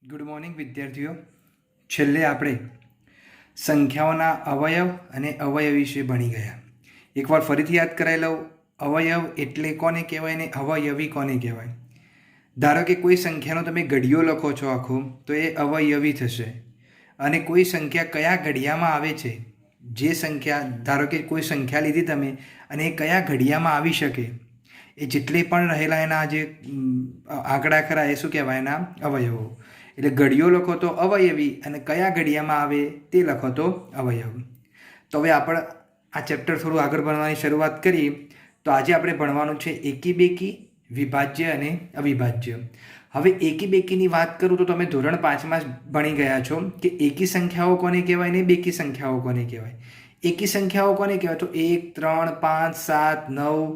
Good morning વિદ્યાર્થીઓ. છેલ્લે આપણે સંખ્યાઓના અવયવ અને અવયવ વિશે ભણી ગયા. એકવાર ફરીથી યાદ કરાવી લઉં. અવયવ એટલે કોને કહેવાય ને અવયવી કોને કહેવાય? ધારો કે કોઈ સંખ્યાનો તમે ઘડિયો લખો છો આખો, તો એ અવયવી થશે. અને કોઈ સંખ્યા કયા ઘડિયામાં આવે છે, જે સંખ્યા ધારો કે કોઈ સંખ્યા લીધી તમે અને એ કયા ઘડિયામાં આવી શકે, એ જેટલે પણ રહેલા એના જે આંકડા ખરા એ શું કહેવાય? એના અવયવો. એટલે ઘડિયો લખો તો અવયવી અને કયા ઘડિયામાં આવે તે લખો તો અવયવ. તો હવે આપણે આ ચેપ્ટર થોડું આગળ ભણવાની શરૂઆત કરીએ. તો આજે આપણે ભણવાનું છે એકી બેકી, વિભાજ્ય અને અવિભાજ્ય. હવે એકી બેકીની વાત કરું તો તમે ધોરણ 5માં ભણી ગયા છો કે એકી સંખ્યાઓ કોને કહેવાય ને બેકી સંખ્યાઓ કોને કહેવાય. એકી સંખ્યાઓ કોને કહેવાય? તો 1, 3, 5, 7, 9,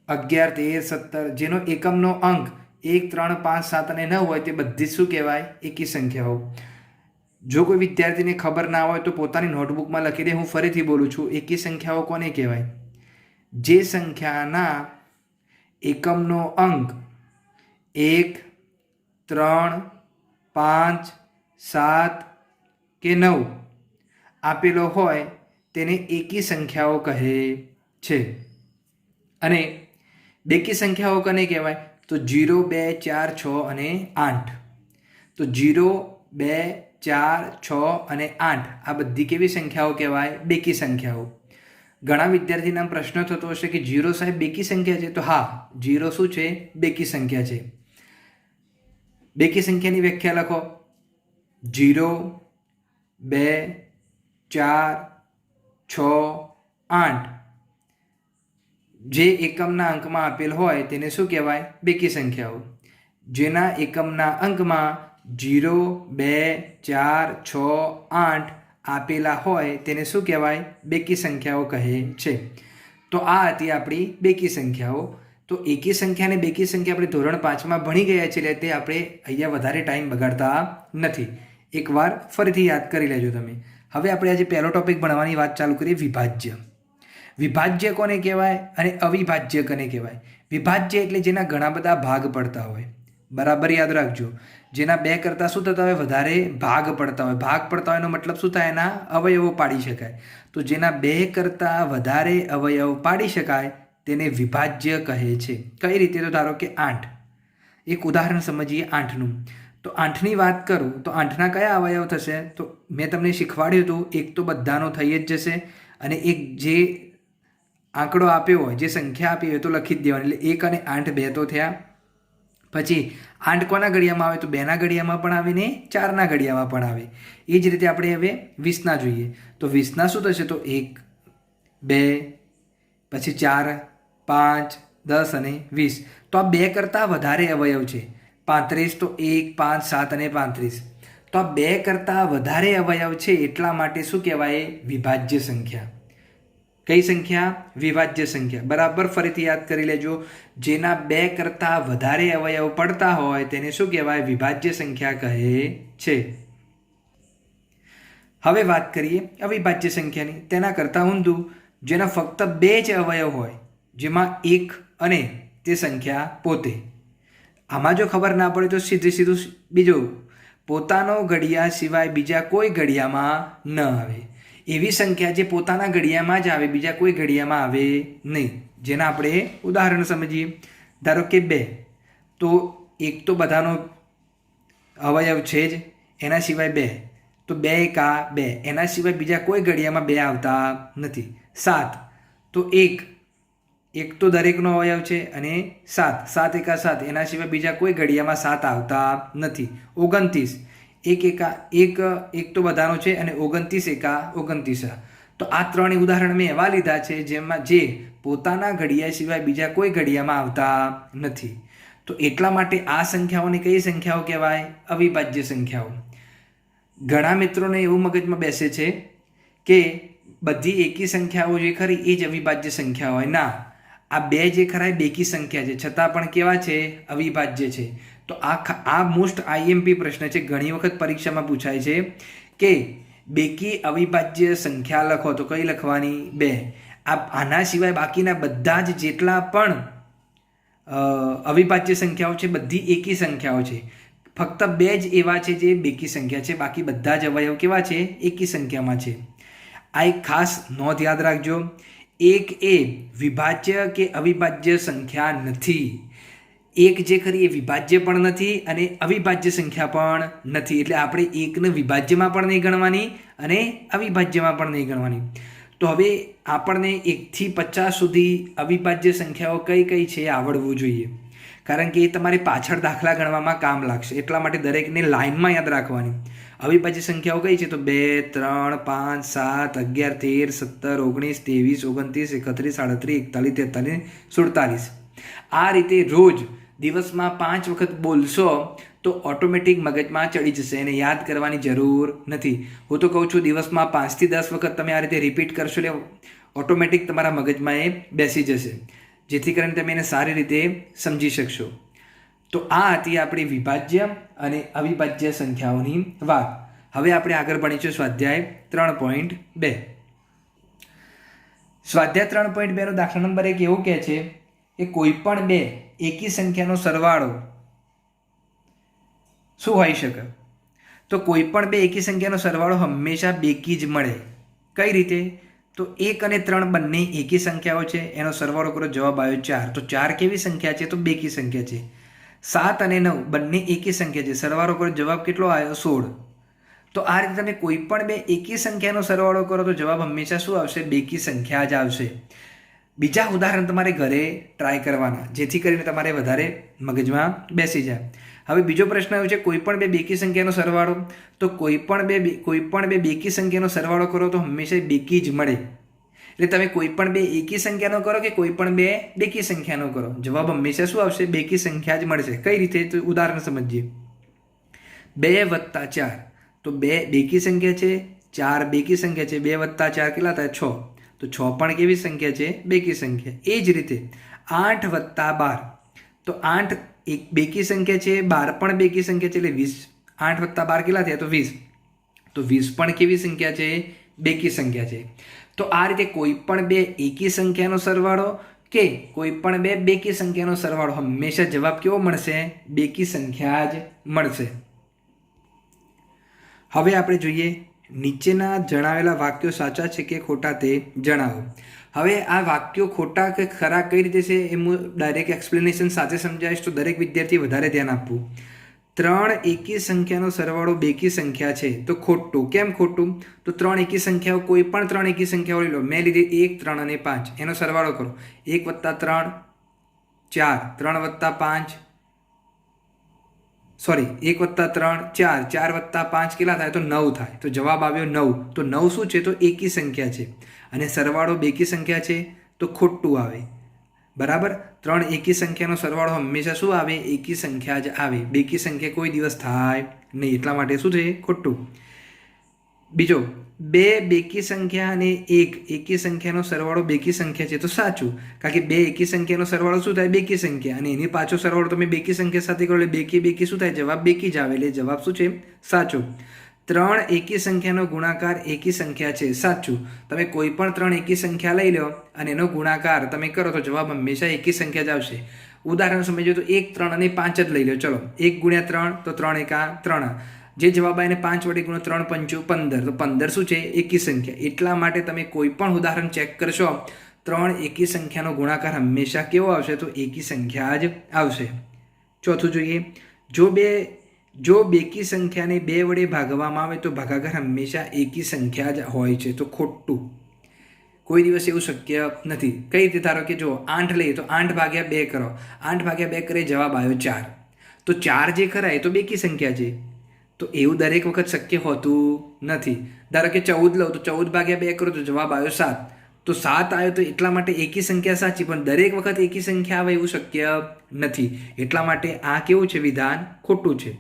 11, 13, 17 જેનો એકમનો અંક 1, 3, 5, 7 અને 9 હોય તે બધી શું કહેવાય? એકી સંખ્યાઓ. જો કોઈ વિદ્યાર્થીને ખબર ના હોય તો પોતાની નોટબુકમાં લખી દે. હું ફરીથી બોલું છું, એકી સંખ્યાઓ કોને કહેવાય? જે સંખ્યાના એકમનો અંક 1, 3, 5, 7 કે 9 આપેલો હોય તેને એકી સંખ્યાઓ કહે છે. અને બેકી સંખ્યાઓ કોને કહેવાય? તો 0, 2, 4, 6 અને 8. તો 0, 2, 4, 6 અને 8 આ બધી કેવી સંખ્યાઓ કહેવાય? બેકી સંખ્યાઓ. ઘણા વિદ્યાર્થીના પ્રશ્ન થતો હશે કે 0 સાહેબ બેકી સંખ્યા છે? તો હા, 0 શું છે? બેકી સંખ્યા છે. બેકી સંખ્યાની વ્યાખ્યા લખો. 0, 2, 4, 6, 8 જે એકમના અંકમાં આપેલ હોય તેને શું કહેવાય? બેકી સંખ્યાઓ. જેના એકમના અંકમાં 0, 2, 4, 6, 8 આપેલા હોય તેને શું કહેવાય? બેકી સંખ્યાઓ કહે છે. તો આ હતી આપણી બેકી સંખ્યાઓ. તો એકી સંખ્યા અને બેકી સંખ્યા આપણે ધોરણ 5માં ભણી ગયા છીએ, એટલે તે આપણે અહીંયા વધારે ટાઈમ બગાડતા નથી. એકવાર ફરીથી યાદ કરી લેજો તમે. હવે આપણે આજે પહેલો ટોપિક ભણવાની વાત ચાલુ કરીએ, વિભાજ્ય. વિભાજ્ય કોને કહેવાય અને અવિભાજ્ય કોને કહેવાય? વિભાજ્ય એટલે જેના ઘણા બધા ભાગ પડતા હોય. બરાબર યાદ રાખજો. જેના 2 કરતાં શું થતા હોય? વધારે ભાગ પડતા હોય. ભાગ પડતા હોય એનો મતલબ શું થાય? એના અવયવો પાડી શકાય. તો જેના 2 કરતાં વધારે અવયવ પાડી શકાય તેને વિભાજ્ય કહે છે. કઈ રીતે? તો ધારો કે 8. એક ઉદાહરણ સમજીએ 8નું. તો 8ની વાત કરું તો 8ના કયા અવયવ થશે? તો મેં તમને શીખવાડ્યું હતું, એક તો બધાનો થઈ જ જશે અને એક જે આંકડો આપ્યો હોય, જે સંખ્યા આપી હોય તો લખી જ દેવાની. એટલે 1 અને 8 2 તો થયા. પછી 8 કોના ઘડિયામાં આવે? તો 2ના ઘડિયામાં પણ આવે ને 4ના ઘડિયામાં પણ આવે. એ જ રીતે આપણે હવે 20ના જોઈએ. તો 20ના શું થશે? તો 1, 2, પછી 4, 5, 10 અને 20. તો આ 2 કરતાં વધારે અવયવ છે. 35 તો 1, 5, 7 અને 35. તો આ 2 કરતાં વધારે અવયવ છે એટલા માટે શું કહેવાય? વિભાજ્ય સંખ્યા. કઈ સંખ્યા? વિભાજ્ય સંખ્યા. બરાબર ફરીથી યાદ કરી લેજો. જેના 2 કરતાં વધારે અવયવ પડતા હોય તેને શું કહેવાય? વિભાજ્ય સંખ્યા કહે છે. હવે વાત કરીએ અવિભાજ્ય સંખ્યાની. તેના કરતાં ઊંધું, જેના ફક્ત 2 જ અવયવ હોય, જેમાં 1 અને તે સંખ્યા પોતે. આમાં જો ખબર ના પડે તો સીધું બીજું, પોતાનો ઘડિયા સિવાય બીજા કોઈ ઘડિયામાં ન આવે. એવી સંખ્યા જે પોતાના ઘડિયામાં જ આવે, બીજા કોઈ ઘડિયામાં આવે નહીં. જેના આપણે ઉદાહરણ સમજીએ. ધારો કે 2. તો 1 તો બધાનો અવયવ છે જ, એના સિવાય 2. તો 2 એકા 2, એના સિવાય બીજા કોઈ ઘડિયામાં 2 આવતા નથી. 7. તો 1 તો દરેકનો અવયવ છે અને 7. 7 એકા 7, એના સિવાય બીજા કોઈ ઘડિયામાં 7 આવતા નથી. 29. 1 તો બધાનો છે અને 29 એકા 29. તો આ 3 ઉદાહરણ મેં એવા લીધા છે જેમાં જે પોતાના ઘડિયા સિવાય બીજા કોઈ ઘડિયામાં આવતા નથી. તો એટલા માટે આ સંખ્યાઓને કઈ સંખ્યાઓ કહેવાય? અવિભાજ્ય સંખ્યાઓ. ઘણા મિત્રોને એવું મગજમાં બેસે છે કે બધી એકી સંખ્યાઓ જે ખરી એ જ અવિભાજ્ય સંખ્યા હોય. ના, આ 2 જે ખરા એ બેકી સંખ્યા છે, છતાં પણ કેવા છે? અવિભાજ્ય છે. તો આ મોસ્ટ આઈએમપી પ્રશ્ન છે. ઘણી વખત પરીક્ષામાં પૂછાય છે કે બેકી અવિભાજ્ય સંખ્યા લખો તો કઈ લખવાની? 2. આના સિવાય બાકીના બધા જ જેટલા પણ અવિભાજ્ય સંખ્યાઓ છે બધી એકી સંખ્યાઓ છે. ફક્ત 2 જ એવા છે જે બેકી સંખ્યા છે, બાકી બધા જ અવયવ કેવા છે? એકી સંખ્યામાં છે. આ એક ખાસ નોંધ યાદ રાખજો. 1 એ વિભાજ્ય કે અવિભાજ્ય સંખ્યા નથી. 1 જે ખરી એ વિભાજ્ય પણ નથી અને અવિભાજ્ય સંખ્યા પણ નથી. એટલે આપણે 1ને વિભાજ્યમાં પણ નહીં ગણવાની અને અવિભાજ્યમાં પણ નહીં ગણવાની. તો હવે આપણને 1થી 50 સુધી અવિભાજ્ય સંખ્યાઓ કઈ કઈ છે આવડવું જોઈએ, કારણ કે એ તમારે પાછળ દાખલા ગણવામાં કામ લાગશે. એટલા માટે દરેકને લાઇનમાં યાદ રાખવાની. અવિભાજ્ય સંખ્યાઓ કઈ છે? તો 2, 3, 5, 7, 11, 13, 17, 19, 23, 31, 38, 39, 47. આ રીતે રોજ દિવસમાં 5 વખત બોલશો તો ઓટોમેટિક મગજમાં ચડી જશે અને યાદ કરવાની જરૂર નથી. હું તો કહું છું દિવસમાં 5 થી 10 વખત તમે આ રીતે રિપીટ કરશો એટલે ઓટોમેટિક તમારા મગજમાં એ બેસી જશે, જેથી કરીને તમે એને સારી રીતે સમજી શકશો. તો આ હતી આપણી વિભાજ્ય અને અવિભાજ્ય સંખ્યાઓની વાત. હવે આપણે આગળ ભણીશું સ્વાધ્યાય 3.2. સ્વાધ્યાય 3.2 નો દાખલા નંબર 1 એવું કહે છે કે કોઈ પણ 2 એકી સંખ્યાનો સરવાળો શું હોઈ શકે? તો કોઈ પણ 2 એકી સંખ્યાનો સરવાળો હંમેશા બેકી જ મળે. કઈ રીતે? તો 1 અને 3 બંને એકી સંખ્યાઓ છે, એનો સરવાળો કરો, જવાબ આવ્યો 4. તો 4 કેવી સંખ્યા છે? તો બેકી સંખ્યા છે. 7 અને 9 બંને એકી સંખ્યા છે, સરવાળો કરો, જવાબ કેટલો આવ્યો? 16. તો આ રીતે તમે કોઈ પણ 2 એકી સંખ્યાનો સરવાળો કરો તો જવાબ હંમેશા શું આવશે? બેકી સંખ્યા જ આવશે. બીજા ઉદાહરણ તમારે ઘરે ટ્રાય કરવાના, જેથી કરીને તમારે વધારે મગજમાં બેસી જાય. હવે બીજો પ્રશ્ન આવ્યો છે કોઈ પણ 2 બેકી સંખ્યાનો સરવાળો. તો કોઈ પણ બે બેકી સંખ્યાનો સરવાળો કરો તો હંમેશા બેકી જ મળે. એટલે તમે કોઈ પણ 2 એકી સંખ્યાનો કરો કે કોઈ પણ 2 બેકી સંખ્યાનો કરો, જવાબ હંમેશા શું આવશે? બેકી સંખ્યા જ મળશે. કઈ રીતે? તો ઉદાહરણ સમજીએ. 2 + 4, તો 2 બેકી સંખ્યા છે, 4 બેકી સંખ્યા છે, 2 + 4 કેટલા થાય? 6. તો 6 પણ કેવી સંખ્યા છે? બેકી સંખ્યા. એ જ રીતે 8 + 12, તો 8 એક બેકી સંખ્યા છે, 12 પણ બેકી સંખ્યા છે, એટલે 20. 8 + 12 કેટલા થયા? તો 20. તો 20 પણ કેવી સંખ્યા છે? બેકી સંખ્યા છે. તો આ રીતે કોઈ પણ 2 એકી સંખ્યાનો સરવાળો કે કોઈ પણ 2 બેકી સંખ્યાનો સરવાળો હંમેશા જવાબ કેવો મળશે? બેકી સંખ્યા જ મળશે. હવે આપણે જોઈએ નીચેના જણાવેલા વાક્યો સાચા છે કે ખોટા તે જણાવો. હવે આ વાક્યો ખોટા કે ખરા કઈ રીતે છે એ હું ડાયરેક્ટ એક્સપ્લેનેશન સાથે સમજાવીશ, તો દરેક વિદ્યાર્થી વધારે ધ્યાન આપવું. 3 એકી સંખ્યાનો સરવાળો બેકી સંખ્યા છે, તો ખોટું. કેમ ખોટું? તો 3 એકી સંખ્યાઓ, કોઈ પણ 3 એકી સંખ્યાઓ લઈ લો. મેં લીધી 1, 3 અને 5, એનો સરવાળો કરો. 1 + 3 4, 3 + 5 સોરી 1 + 3 4, 4 + 5 કેટલા થાય? તો 9 થાય. તો જવાબ આવ્યો 9. તો 9 શું છે? તો એકી સંખ્યા છે અને સરવાળો બેકી સંખ્યા છે, તો ખોટું આવે. બરાબર. 3 એકી સંખ્યાનો સરવાળો હંમેશા શું આવે? એકી સંખ્યા જ આવે. બેકી સંખ્યા કોઈ દિવસ થાય નહીં, એટલા માટે શું છે? ખોટું. બીજો, 2 બેકી સંખ્યા અને 1 એકી સંખ્યાનો સરવાળો બેકી સંખ્યા છે, તો સાચું. કારણ કે 2 એકી સંખ્યાનો સરવાળો શું થાય? બેકી સંખ્યા, અને એની પાછો સરવાળો તમે બેકી સંખ્યા સાથે કરો એટલે બેકી શું થાય? જવાબ બેકી જ આવે. એટલે જવાબ શું છે? સાચું. 3 એકી સંખ્યાનો ગુણાકાર એકી સંખ્યા છે, સાચું. તમે કોઈ પણ 3 એકી સંખ્યા લઈ લો અને એનો ગુણાકાર તમે કરો તો જવાબ હંમેશા એકી સંખ્યા જ આવશે. ઉદાહરણ સમજો તો 1, 3 અને 5 જ લઈ લો. ચલો, 1 × 3 તો 3 એકા 3. જે જવાબ આવે એને 5 વડે ગુણો, 3 × 5 = 15. તો 15 શું છે? એકી સંખ્યા. એટલા માટે તમે કોઈ પણ ઉદાહરણ ચેક કરશો, 3 એકી સંખ્યાનો ગુણાકાર હંમેશા કેવો આવશે? તો એકી સંખ્યા જ આવશે. ચોથું જોઈએ. જો બેકી સંખ્યાને 2 વડે ભાગવામાં આવે તો ભાગાકાર હંમેશા એકી સંખ્યા જ હોય છે, તો ખોટું. કોઈ દિવસ એવું શક્ય નથી. કઈ રીતે? ધારો કે જો 8 લઈએ તો 8 / 2 કરો. 8 / 2 કરે, જવાબ આવ્યો 4. તો 4 જે ખરા એ તો બેકી સંખ્યા છે. તો એવું દરેક વખત શક્ય હોતું નથી. ધારો કે 14 લઉં તો 14 / 2 કરો તો જવાબ આવ્યો 7. તો 7 આવ્યો તો એટલા માટે એકી સંખ્યા સાચી, પણ દરેક વખત એકી સંખ્યા આવે એવું શક્ય નથી. એટલા માટે આ કેવું છે? વિધાન ખોટું છે.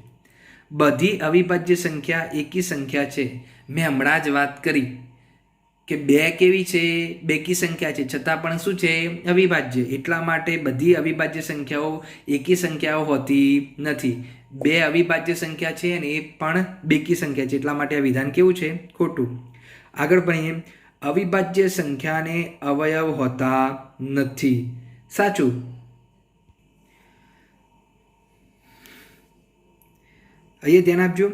બધી અવિભાજ્ય સંખ્યા એકી સંખ્યા છે. મેં હમણાં જ વાત કરી કે 2 કેવી છે? બેકી સંખ્યા છે, છતાં પણ શું છે? અવિભાજ્ય. એટલા માટે બધી અવિભાજ્ય સંખ્યાઓ એકી સંખ્યાઓ હોતી નથી. 2 અવિભાજ્ય સંખ્યા છે અને એ પણ બેકી સંખ્યા છે, એટલા માટે આ વિધાન કેવું છે? ખોટું. આગળ ભણીએ. અવિભાજ્ય સંખ્યાને અવયવ હોતા નથી, સાચું. અહીંયા ધ્યાન આપજો,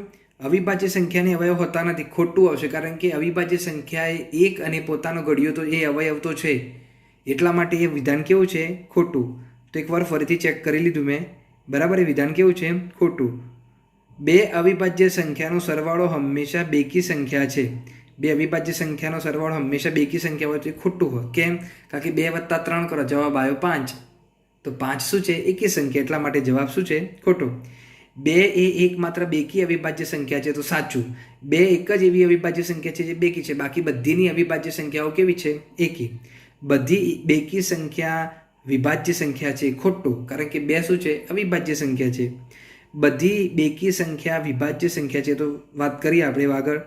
અવિભાજ્ય સંખ્યાને અવયવ હોતા નથી, ખોટું આવશે, કારણ કે અવિભાજ્ય સંખ્યા એ એક અને પોતાનો ઘડિયો તો એ અવયવ તો છે, એટલા માટે એ વિધાન કેવું છે? ખોટું. તો એકવાર ફરીથી ચેક કરી લીધું મેં, બરાબર. એ વિધાન કેવું છે? ખોટું. બે અવિભાજ્ય સંખ્યાનો સરવાળો હંમેશા બેકી સંખ્યા છે. બે અવિભાજ્ય સંખ્યાનો સરવાળો હંમેશા બેકી સંખ્યા હોય તો એ ખોટું હોય. કેમ? કારણ કે 2 + 3 કરો, જવાબ આવ્યો 5. તો 5 શું છે? એકી સંખ્યા, એટલા માટે જવાબ શું છે? ખોટું. 2 એ એકમાત્ર બેકી અવિભાજ્ય સંખ્યા છે, તો સાચું. 2 એક જ એવી અવિભાજ્ય સંખ્યા છે જે બેકી છે, બાકી બધીની અવિભાજ્ય સંખ્યાઓ કેવી છે? એકી. બધી બેકી સંખ્યા વિભાજ્ય સંખ્યા છે, ખોટું, કારણ કે 2 શું છે? અવિભાજ્ય સંખ્યા છે. બધી બેકી સંખ્યા વિભાજ્ય સંખ્યા છે, તો વાત કરીએ આપણે આગળ.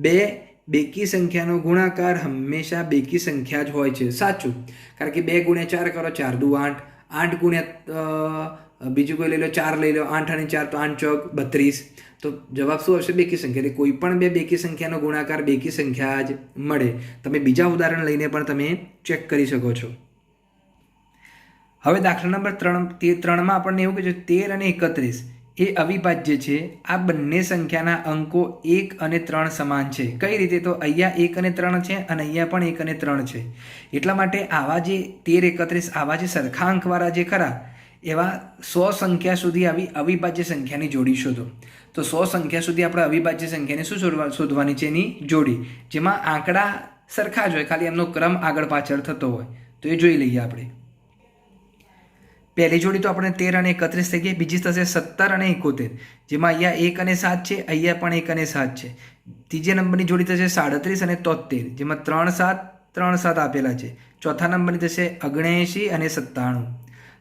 2 બેકી સંખ્યાનો ગુણાકાર હંમેશા બેકી સંખ્યા જ હોય છે, સાચું, કારણ કે 2 × 4 કરો, 4 × 8, 8 ગુણ્યા બીજું કોઈ લઈ લો, 4 લઈ લો, 8 અને 4 તો 8 ચોક 32. તો જવાબ શું આવશે? બેકી સંખ્યા. એટલે કોઈ પણ 2 બેકી સંખ્યાનો ગુણાકાર બેકી સંખ્યા જ મળે. તમે બીજા ઉદાહરણ લઈને પણ તમે ચેક કરી શકો છો. હવે દાખલા નંબર 3માં આપણને એવું કહે છે 13 અને 31 એ અવિભાજ્ય છે. આ બંને સંખ્યાના અંકો 1 અને 3 સમાન છે. કઈ રીતે? તો અહીંયા 1 અને 3 છે અને અહીંયા પણ 1 અને 3 છે. એટલા માટે આવા જે 13, 31 આવા જે સરખા અંકવાળા જે ખરા એવા 100 સંખ્યા સુધી આવી અવિભાજ્ય સંખ્યાની જોડી શોધો. તો 100 સંખ્યા સુધી આપણે અવિભાજ્ય સંખ્યાને શું શોધવાની છે? એની જોડી, જેમાં આંકડા સરખા જ હોય, ખાલી એમનો ક્રમ આગળ પાછળ થતો હોય. તો એ જોઈ લઈએ આપણે. પહેલી જોડી તો આપણે 13 અને 31 થઈ ગઈ. બીજી થશે 17 અને 71, જેમાં અહીંયા 1 અને 7 છે, અહીંયા પણ 1 અને 7 છે. ત્રીજા નંબરની જોડી થશે 37 અને 73, જેમાં 3 7 3 7 આપેલા છે. ચોથા નંબરની થશે 79 અને 97,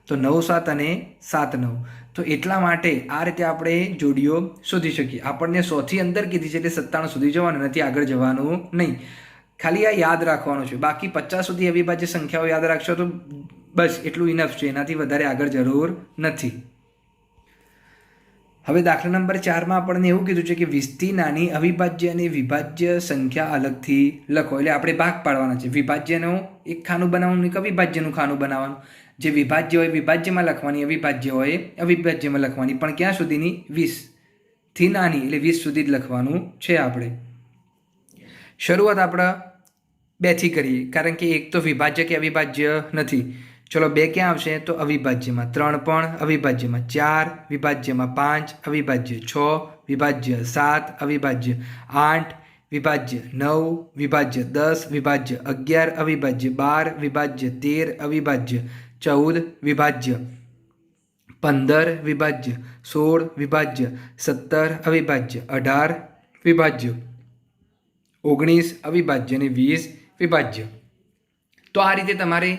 તો 9 7 અને 7 9. તો એટલા માટે આ રીતે આપણે જોડીઓ શોધી શકીએ. આપણને 100થી અંદર કીધી છે, એટલે 97 સુધી જવાનું નથી, આગળ જવાનું નહીં. ખાલી આ યાદ રાખવાનું છે. બાકી 50 સુધી અવિભાજ્ય સંખ્યાઓ યાદ રાખશો તો બસ એટલું ઇનફ છે, એનાથી વધારે આગળ જરૂર નથી. હવે દાખલા નંબર 4માં આપણને એવું કીધું છે કે 20થી નાની અવિભાજ્ય અને વિભાજ્ય સંખ્યા અલગથી લખો. એટલે આપણે ભાગ પાડવાના છે. વિભાજ્યનું એક ખાનું બનાવવાનું, એક અવિભાજ્યનું ખાનું બનાવવાનું. જે વિભાજ્ય હોય વિભાજ્યમાં લખવાની, અવિભાજ્ય હોય અવિભાજ્યમાં લખવાની, પણ ક્યાં સુધીની? 20થી નાની, એટલે 20 સુધી જ લખવાનું છે આપણે. શરૂઆત આપણે 2થી કરીએ, કારણ કે એક તો વિભાજ્ય કે અવિભાજ્ય નથી. ચલો 2 ક્યાં આવશે? તો અવિભાજ્યમાં. 3 પણ અવિભાજ્યમાં. 4 વિભાજ્યમાં. 5 અવિભાજ્ય. 6 વિભાજ્ય. 7 અવિભાજ્ય. 8 વિભાજ્ય. 9 વિભાજ્ય. 10 વિભાજ્ય. 11 અવિભાજ્ય. 12 વિભાજ્ય. 13 અવિભાજ્ય. 14 વિભાજ્ય. 15 વિભાજ્ય. 16 વિભાજ્ય. 17 અવિભાજ્ય. 18 વિભાજ્ય. 19 અવિભાજ્ય અને 20 વિભાજ્ય. તો આ રીતે તમારે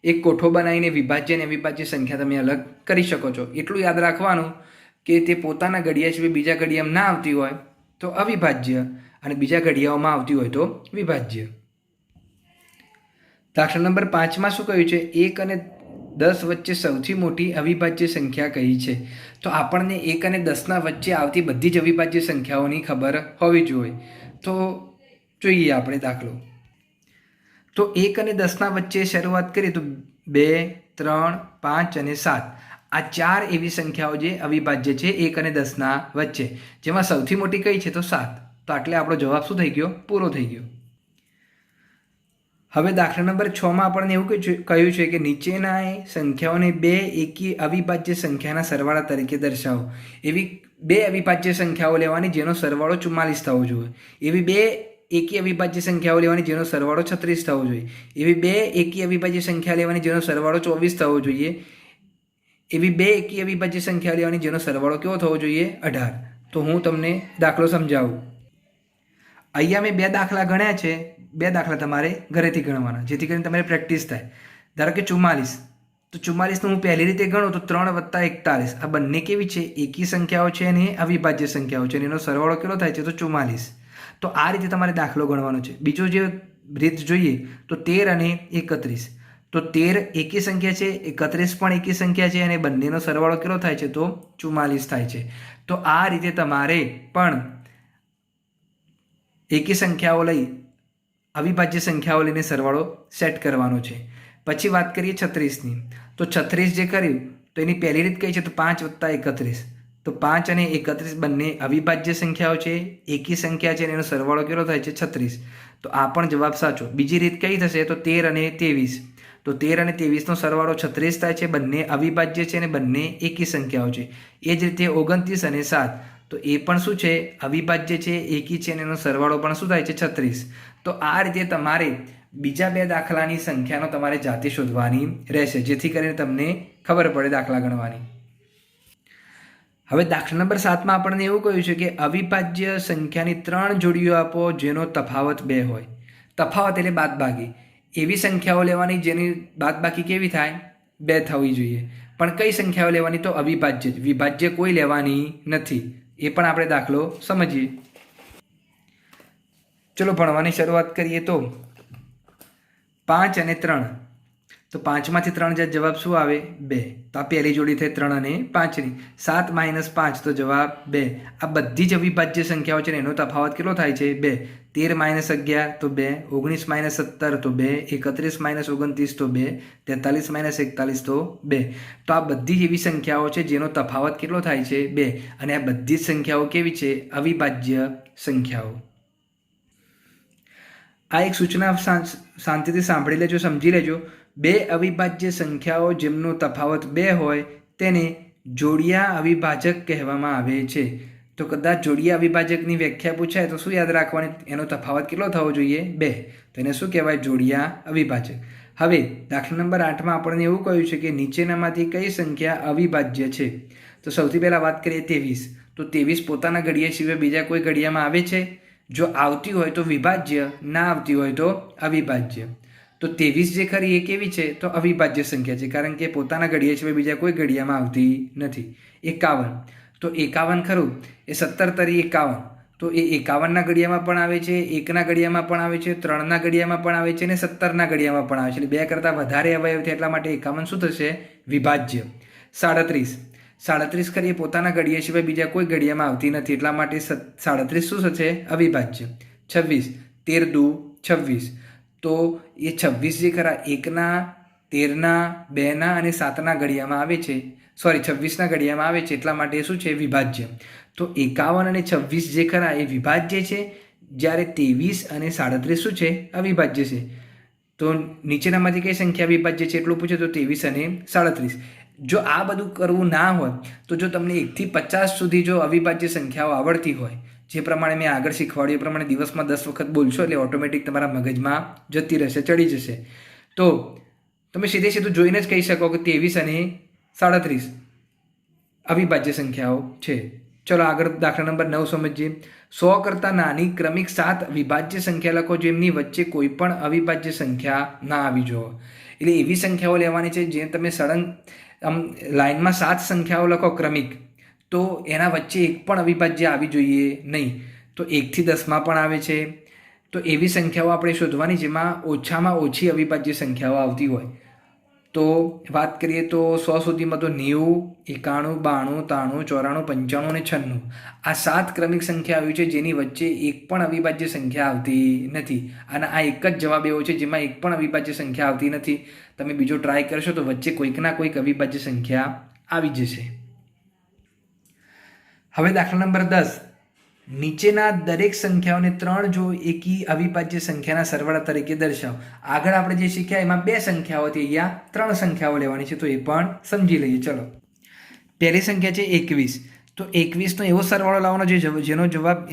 એક કોઠો બનાવીને વિભાજ્ય અને અવિભાજ્ય સંખ્યા તમે અલગ કરી શકો છો. એટલું યાદ રાખવાનું કે તે પોતાના ઘડિયા સિવાય બીજા ઘડિયામાં ના આવતી હોય તો અવિભાજ્ય, અને બીજા ઘડિયાઓમાં આવતી હોય તો વિભાજ્ય. દાખલા નંબર 5માં શું કહ્યું છે? 1 અને 10 વચ્ચે સૌથી મોટી અવિભાજ્ય સંખ્યા કઈ છે? તો આપણને 1 અને 10ના વચ્ચે આવતી બધી જ અવિભાજ્ય સંખ્યાઓની ખબર હોવી જોઈએ. તો જોઈએ આપણે દાખલો. તો 1 અને 10ના વચ્ચે શરૂઆત કરીએ તો 2 3 5 અને 7 આ 4 એવી સંખ્યાઓ જે અવિભાજ્ય છે 1 અને 10ના વચ્ચે, જેમાં સૌથી મોટી કઈ છે? તો 7. તો આટલે આપણો જવાબ શું થઈ ગયો? પૂરો થઈ ગયો. હવે દાખલા નંબર 6માં આપણને એવું કહ્યું છે કે નીચેના સંખ્યાઓને 2 એકી અવિભાજ્ય સંખ્યાના સરવાળા તરીકે દર્શાવો. એવી 2 અવિભાજ્ય સંખ્યાઓ લેવાની જેનો સરવાળો 44 થવો જોઈએ. એવી 2 એકી અવિભાજ્ય સંખ્યાઓ લેવાની જેનો સરવાળો 36 થવો જોઈએ. એવી 2 એકી અવિભાજ્ય સંખ્યા લેવાની જેનો સરવાળો 24 થવો જોઈએ. એવી 2 એકી અવિભાજ્ય સંખ્યા લેવાની જેનો સરવાળો કેવો થવો જોઈએ? 18. તો હું તમને દાખલો સમજાવું. અહીંયા મેં 2 દાખલા ગણ્યા છે. 2 દાખલા તમારે ઘરેથી ગણવાના, જેથી કરીને તમારે પ્રેક્ટિસ થાય. ધારો કે 44, તો 44 હું પહેલી રીતે ગણું તો 3 + 41. આ બંને કેવી છે? એકી સંખ્યાઓ છે અને અવિભાજ્ય સંખ્યાઓ છે, અને એનો સરવાળો કેટલો થાય છે? તો 44. તો આ રીતે તમારે દાખલો ગણવાનો છે. બીજો જે રીત જોઈએ તો 13 અને 31. તો 13 એકી સંખ્યા છે, 31 પણ એકી સંખ્યા છે, અને બંનેનો સરવાળો કેટલો થાય છે? તો 44 થાય છે. તો આ રીતે તમારે પણ એકી સંખ્યાઓ લઈ અવિભાજ્ય સંખ્યાઓ લઈને સરવાળો સેટ કરવાનો છે. પછી વાત કરીએ 36ની. તો 36 જે કર્યું તો એની પહેલી રીત કઈ છે? તો 5 + 31. તો 5 અને 31 બંને અવિભાજ્ય સંખ્યાઓ છે, એકી સંખ્યા છે અને એનો સરવાળો કેટલો થાય છે 36. તો આ પણ જવાબ સાચો. બીજી રીત કઈ થશે? તો 13 અને 23. તો 13 અને 23નો સરવાળો 36 થાય છે. બંને અવિભાજ્ય છે અને બંને એકી સંખ્યાઓ છે. એ જ રીતે 29 અને 7, તો એ પણ શું છે? અવિભાજ્ય છે, એકી છે અને એનો સરવાળો પણ શું થાય છે? 36. તો આ રીતે તમારે બીજા બે દાખલાની સંખ્યાનો તમારે જાતે શોધવાની રહેશે, જેથી કરીને તમને ખબર પડે દાખલા ગણવાની. હવે દાખલા નંબર 7માં આપણને એવું કહ્યું છે કે અવિભાજ્ય સંખ્યાની 3 જોડીઓ આપો જેનો તફાવત 2 હોય. તફાવત એટલે બાદબાકી. એવી સંખ્યાઓ લેવાની જેની બાદબાકી કેવી થાય? 2 થવી જોઈએ. પણ કઈ સંખ્યાઓ લેવાની? તો અવિભાજ્ય. વિભાજ્ય કોઈ લેવાની નથી. એ પણ આપણે દાખલો સમજીએ. ચલો ભણવાની શરૂઆત કરીએ. તો 5 અને 3. તો 5માંથી 3 જાય જવાબ શું આવે? 2. તો આ પહેલી જોડી થઈ 3 અને 5ની. 7 - 5 તો જવાબ 2. આ બધી જ અવિભાજ્ય સંખ્યાઓ છે ને એનો તફાવત કેટલો થાય છે? 2. 13 - 11 તો 2. 19 - 17 તો 2. 31 - 29 તો 2. 43 - 41 તો 2. તો આ બધી જ એવી સંખ્યાઓ છે જેનો તફાવત કેટલો થાય છે? 2. અને આ બધી જ સંખ્યાઓ કેવી છે? અવિભાજ્ય સંખ્યાઓ. આ એક સૂચના શાંતિથી સાંભળી લેજો, સમજી લેજો. 2 અવિભાજ્ય સંખ્યાઓ જેમનો તફાવત 2 હોય તેને જોડિયા અવિભાજક કહેવામાં આવે છે. તો કદાચ જોડિયા અવિભાજકની વ્યાખ્યા પૂછાય તો શું યાદ રાખવાની? એનો તફાવત કેટલો થવો જોઈએ? 2. તો એને શું કહેવાય? જોડિયા અવિભાજક. હવે દાખલા નંબર 8માં આપણને એવું કહ્યું છે કે નીચેનામાંથી કઈ સંખ્યા અવિભાજ્ય છે? તો સૌથી પહેલાં વાત કરીએ 23. તો 23 પોતાના ઘડિયા સિવાય બીજા કોઈ ઘડિયામાં આવે છે? જો આવતી હોય તો વિભાજ્ય, ના આવતી હોય તો અવિભાજ્ય. તો 23 જે ખરી એ કેવી છે? તો અવિભાજ્ય સંખ્યા છે, કારણ કે પોતાના ઘડિયા સિવાય બીજા કોઈ ઘડિયામાં આવતી નથી. 51. તો 51 ખરું એ 17 તરી 51. તો એ 51ના ઘડિયામાં પણ આવે છે, 1ના ઘડિયામાં પણ આવે છે, 3ના ઘડિયામાં પણ આવે છે અને 17ના ઘડિયામાં પણ આવે છે. એટલે 2 કરતાં વધારે અવયવ છે એટલા માટે 51 શું થશે? વિભાજ્ય. 37. 37 ખરી એ પોતાના ઘડિયા સિવાય બીજા કોઈ ઘડિયામાં આવતી નથી, એટલા માટે 37 શું થશે? અવિભાજ્ય. 26. 13 દુ 26. તો એ 26 જે ખરા 1ના, 13ના, 2ના અને 7ના ઘડિયામાં આવે છે, 26ના ઘડિયામાં આવે છે, એટલા માટે શું છે? વિભાજ્ય. તો 51 અને 26 જે ખરા એ વિભાજ્ય છે, જ્યારે 23 અને 37 શું છે? અવિભાજ્ય છે. તો નીચેનામાંથી કઈ સંખ્યા અવિભાજ્ય છે એટલું પૂછે તો 23 અને 37. જો આ બધું કરવું ના હોય તો જો તમને 1થી 50 સુધી જો અવિભાજ્ય સંખ્યાઓ આવડતી હોય, જે પ્રમાણે મેં આગળ શીખવાડ્યું એ પ્રમાણે દિવસમાં 10 વખત બોલશો એટલે ઓટોમેટિક તમારા મગજમાં જતી રહેશે, ચડી જશે. તો તમે સીધું જોઈને જ કહી શકો કે 23 અને 37 અવિભાજ્ય સંખ્યાઓ છે. ચલો આગળ દાખલા નંબર 9 સમજીએ. 100 કરતાં નાની ક્રમિક 7 વિભાજ્ય સંખ્યા લખો જેમની વચ્ચે કોઈ પણ અવિભાજ્ય સંખ્યા ના આવી જોઈએ. એટલે એવી સંખ્યાઓ લેવાની છે જે તમે સળંગ લાઇનમાં 7 સંખ્યાઓ લખો ક્રમિક, તો એના વચ્ચે એક પણ અવિભાજ્ય આવી જોઈએ નહીં. તો 1થી 10માં પણ આવે છે. તો એવી સંખ્યાઓ આપણે શોધવાની જેમાં ઓછામાં ઓછી અવિભાજ્ય સંખ્યાઓ આવતી હોય. તો વાત કરીએ તો 100 સુધીમાં તો 90, 91, 92, 93, 94, 95 અને 96 આ 7 ક્રમિક સંખ્યા આવી છે જેની વચ્ચે એક પણ અવિભાજ્ય સંખ્યા આવતી નથી. અને આ એક જ જવાબ એવો છે જેમાં એક પણ અવિભાજ્ય સંખ્યા આવતી નથી. તમે બીજો ટ્રાય કરશો તો વચ્ચે કોઈકના કોઈક અવિભાજ્ય સંખ્યા આવી જશે. હવે દાખલા નંબર 10. નીચેના દરેક સંખ્યાઓને 3 જો એકી અવિભાજ્ય સંખ્યાના સરવાળા તરીકે દર્શાવો. આગળ આપણે જે શીખ્યા એમાં 2 સંખ્યાઓ હતી, અહીંયા 3 સંખ્યાઓ લેવાની છે, તો એ પણ સમજી લઈએ. ચલો, પહેલી સંખ્યા છે 21. તો 21નો એવો સરવાળો લાવવાનો જેનો જવાબ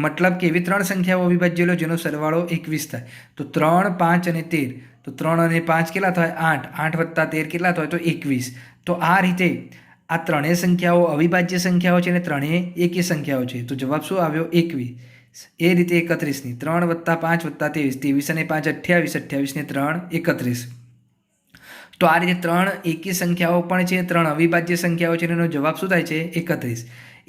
મતલબ કે એવી 3 સંખ્યાઓ અવિભાજ્ય લો જેનો સરવાળો 21 થાય. તો 3, 5 અને 13. તો 3 અને 5 કેટલા થાય? 8. 8 વત્તા 13 કેટલા થાય? તો 21. તો આ રીતે આ ત્રણેય સંખ્યાઓ અવિભાજ્ય સંખ્યાઓ છે અને ત્રણેય એકી સંખ્યાઓ છે. તો જવાબ શું આવ્યો? 21. એ રીતે 31ની 3 + 5 + 23. 23 અને 5 28. 28 ને 3 31. તો આ રીતે 3 એકી સંખ્યાઓ પણ છે, 3 અવિભાજ્ય સંખ્યાઓ છે, એનો જવાબ શું થાય છે? 31.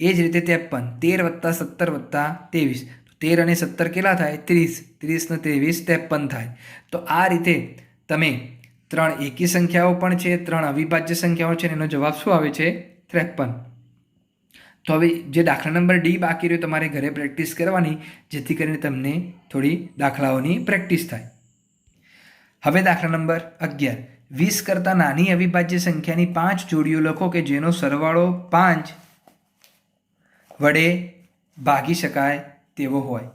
એ જ રીતે 53. 13 + 17 + 23. 13 અને 17 કેટલા થાય? 30. 30 ને 23 53 થાય. તો આ રીતે તમે 3 એકી સંખ્યાઓ પણ છે, 3 અવિભાજ્ય સંખ્યાઓ છે, એનો જવાબ શું આવે છે? 53. તો હવે જે દાખલા નંબર ડી બાકી રહ્યો તમારે ઘરે પ્રેક્ટિસ કરવાની, જેથી કરીને તમને થોડી દાખલાઓની પ્રેક્ટિસ થાય. હવે દાખલા નંબર 11. 20 કરતાં નાની અવિભાજ્ય સંખ્યાની 5 જોડીઓ લખો કે જેનો સરવાળો 5 વડે ભાગી શકાય તેવો હોય.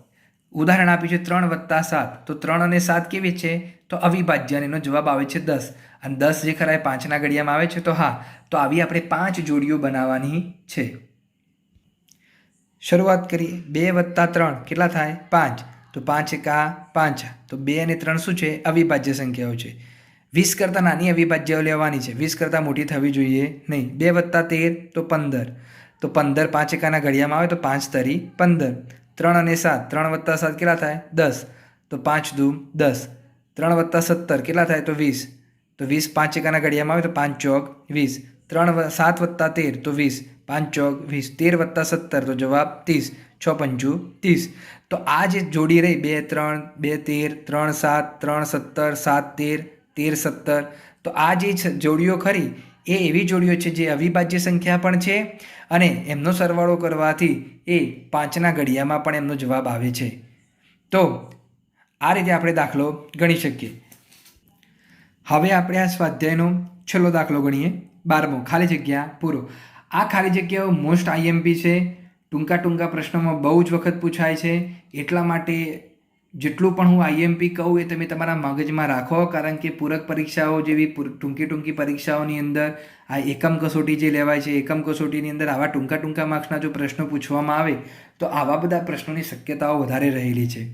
ઉદાહરણ આપ્યું છે 3+7, તો 3 અને 7 કેવી છે? તો અવિભાજ્ય, અને એનો જવાબ આવે છે 10. અને 10 જે ખરા એ 5ના ઘડિયામાં આવે છે, તો હા, તો આવી આપણે 5 જોડીઓ બનાવવાની છે. શરૂઆત કરીએ. 2+3 કેટલા થાય? 5. તો 5 એકા 5, તો 2 અને 3 શું છે? અવિભાજ્ય સંખ્યાઓ છે. 20 કરતાં નાની અવિભાજ્ય લેવાની છે, 20 કરતાં મોટી થવી જોઈએ નહીં. 2+13 તો 15, તો 15 5 એકાના ઘડિયામાં આવે તો 5 તરી 15. 3 અને 7, 3+7 કેટલા થાય? 10, તો 5 દુ 10. 3+17 કેટલા થાય? તો 20, તો 20 5 એકાના ઘડિયામાં આવે તો 5 ચોક 20. 7+13 તો 20, 5 ચોક 20. 13+17 તો જવાબ 30, 6 પંચું 30. તો આ જે જોડી રહી 2 3, 2 13, 3 7, 3 17, 7 13, 13 17, તો આ જે જોડીઓ ખરી એ એવી જોડીઓ છે જે અવિભાજ્ય સંખ્યા પણ છે અને એમનો સરવાળો કરવાથી એ 5ના ઘડિયામાં પણ એમનો જવાબ આવે છે. તો આ રીતે આપણે દાખલો ગણી શકીએ. હવે આપણે આ સ્વાધ્યાયનો છેલ્લો દાખલો ગણીએ. 12મો, ખાલી જગ્યા પૂરો. આ ખાલી જગ્યાઓ મોસ્ટ આઈએમપી છે. ટૂંકા પ્રશ્નોમાં બહુ જ વખત પૂછાય છે. એટલા માટે જેટલું પણ હું આઈએમપી કહું એ તમે તમારા મગજમાં રાખો, કારણ કે પૂરક પરીક્ષાઓ જેવી ટૂંકી પરીક્ષાઓની અંદર આ એકમ કસોટી જે લેવાય છે, એકમ કસોટીની અંદર આવા ટૂંકા માર્ક્સના જો પ્રશ્નો પૂછવામાં આવે તો આવા બધા પ્રશ્નોની શક્યતાઓ વધારે રહેલી છે.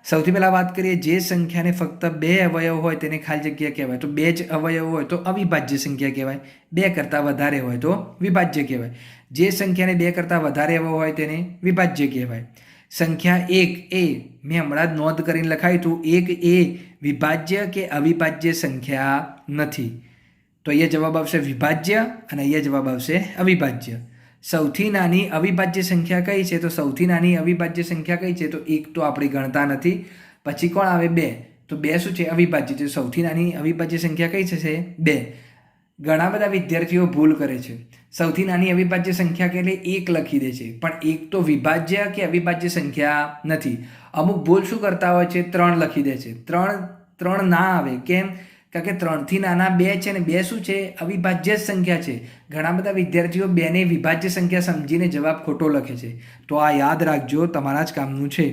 સૌથી પહેલાં વાત કરીએ, જે સંખ્યાને ફક્ત 2 અવયવ હોય તેને ખાલી જગ્યા કહેવાય. તો 2 જ અવયવ હોય તો અવિભાજ્ય સંખ્યા કહેવાય. 2 કરતાં વધારે હોય તો વિભાજ્ય કહેવાય. જે સંખ્યાને 2 કરતાં વધારે અવયવ હોય તેને વિભાજ્ય કહેવાય. સંખ્યા 1 એ મેં હમણાં જ નોંધ કરીને લખાયું હતું, 1 એ વિભાજ્ય કે અવિભાજ્ય સંખ્યા નથી. તો અહીંયા જવાબ આવશે વિભાજ્ય અને અહીંયા જવાબ આવશે અવિભાજ્ય. સૌથી નાની અવિભાજ્ય સંખ્યા કઈ છે? તો સૌથી નાની અવિભાજ્ય સંખ્યા કઈ છે? તો 1 તો આપણે ગણતા નથી. પછી કોણ આવે? 2. તો 2 શું છે? અવિભાજ્ય છે. સૌથી નાની અવિભાજ્ય સંખ્યા કઈ છે? 2. ઘણા બધા વિદ્યાર્થીઓ ભૂલ કરે છે. સૌથી નાની અવિભાજ્ય સંખ્યા કે એટલે 1 લખી દે છે, પણ 1 તો વિભાજ્ય કે અવિભાજ્ય સંખ્યા નથી. અમુક ભૂલ શું કરતા હોય છે? 3 લખી દે છે. 3 ના આવે. કેમ? કારણ કે 3થી નાના 2 છે ને 2 શું છે? અવિભાજ્ય સંખ્યા છે. ઘણા બધા વિદ્યાર્થીઓ 2ને વિભાજ્ય સંખ્યા સમજીને જવાબ ખોટો લખે છે. તો આ યાદ રાખજો, તમારા જ કામનું છે.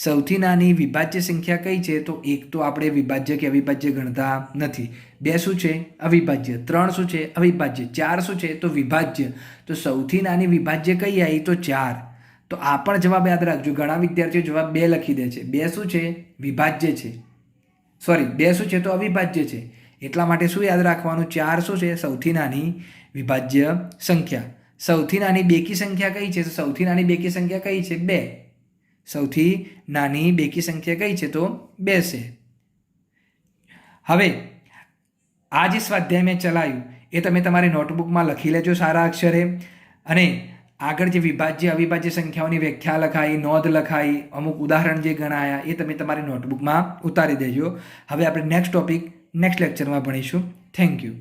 સૌથી નાની વિભાજ્ય સંખ્યા કઈ છે? તો 1 તો આપણે વિભાજ્ય કે અવિભાજ્ય ગણતા નથી. 2 શું છે? અવિભાજ્ય. 3 શું છે? અવિભાજ્ય. 4 શું છે? તો વિભાજ્ય. તો સૌથી નાની વિભાજ્ય કઈ આવી? તો 4. તો આ પણ જવાબ યાદ રાખજો. ઘણા વિદ્યાર્થીઓ જવાબ 2 લખી દે છે. 2 શું છે? વિભાજ્ય છે. 2 શું છે? તો અવિભાજ્ય છે. એટલા માટે શું યાદ રાખવાનું? 4 શું છે? સૌથી નાની વિભાજ્ય સંખ્યા. સૌથી નાની બેકી સંખ્યા કઈ છે? તો સૌથી નાની બેકી સંખ્યા કઈ છે? 2. સૌથી નાની બેકી સંખ્યા કઈ છે? તો 2 છે. હવે આ જે સ્વાધ્યાય મેં ચલાવ્યું એ તમે તમારી નોટબુકમાં લખી લેજો સારા અક્ષરે, અને આગળ જે વિભાજ્ય અવિભાજ્ય સંખ્યાઓની વ્યાખ્યા લખાઈ, નોંધ લખાઈ, અમુક ઉદાહરણ જે ગણાયા એ તમે તમારી નોટબુકમાં ઉતારી દેજો. હવે આપણે નેક્સ્ટ ટોપિક નેક્સ્ટ લેક્ચરમાં ભણીશું. Thank you.